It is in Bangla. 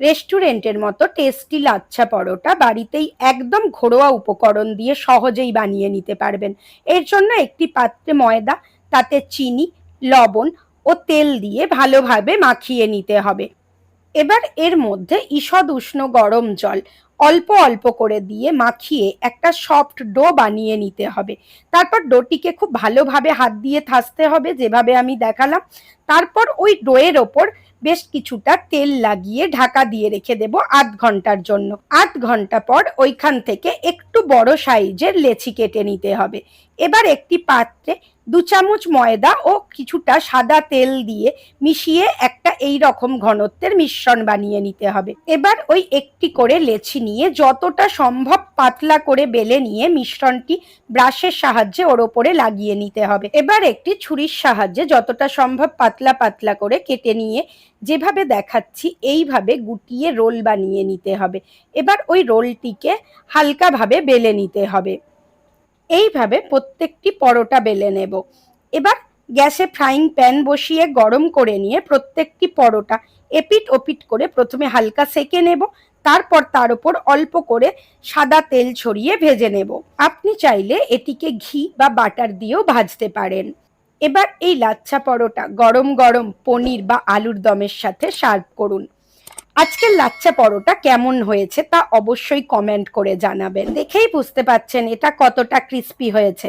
রেস্টুরেন্টের মতো টেস্টি লাচ্ছা পরোটা বাড়িতেই একদম ঘরোয়া উপকরণ দিয়ে সহজেই বানিয়ে নিতে পারবেন। এর জন্য একটি পাত্রে ময়দা, তাতে চিনি, লবণ ও তেল দিয়ে ভালোভাবে মাখিয়ে নিতে হবে। এবার এর মধ্যে ঈষৎ উষ্ণ গরম জল অল্প অল্প করে দিয়ে মাখিয়ে একটা সফট ডো বানিয়ে নিতে হবে। তারপর ডোটিকে খুব ভালোভাবে হাত দিয়ে থাসতে হবে, যেভাবে আমি দেখালাম। তারপর ওই ডোয়ের ওপর বেশ কিছুটা তেল লাগিয়ে ঢাকা দিয়ে রেখে দেব ৮ ঘন্টার জন্য। ৮ ঘন্টা পর ওইখান থেকে একটু বড় সাইজের লেচি কেটে নিতে হবে। এবার একটি পাত্রে ২ চামচ ময়দা ও কিছুটা সাদা তেল দিয়ে মিশিয়ে একটা এই রকম ঘনত্বের মিশ্রণ বানিয়ে নিতে হবে। এবার ওই একটি করে লেচি নিয়ে যতটা সম্ভব পাতলা করে বেলে নিয়ে মিশ্রণটি ব্রাশের সাহায্যে ওর ওপরে লাগিয়ে নিতে হবে। এবার একটি ছুরির সাহায্যে যতটা সম্ভব পাতলা পাতলা করে কেটে নিয়ে যেভাবে দেখাচ্ছি এইভাবে গুটিয়ে রোল বানিয়ে নিতে হবে। এবার ওই রোলটিকে হালকাভাবে বেলে নিতে হবে। এইভাবে প্রত্যেকটি পরোটা বেলে নেব। এবার গ্যাসে ফ্রাইং প্যান বসিয়ে গরম করে নিয়ে প্রত্যেকটি পরোটা এপিট ওপিট করে প্রথমে হালকা সেকে নেব। তারপর তার উপর অল্প করে সাদা তেল ছড়িয়ে ভেজে নেব। আপনি চাইলে এটিকে ঘি বা বাটার দিয়েও ভাজতে পারেন। এবার এই লাচ্ছা পরোটা গরম গরম পনির বা আলুর দমের সাথে সার্ভ করুন। আজকের লাচ্ছা পরোটা কেমন হয়েছে তা অবশ্যই কমেন্ট করে জানাবেন। দেখেই বুঝতে পাচ্ছেন এটা কতটা ক্রিস্পি হয়েছে।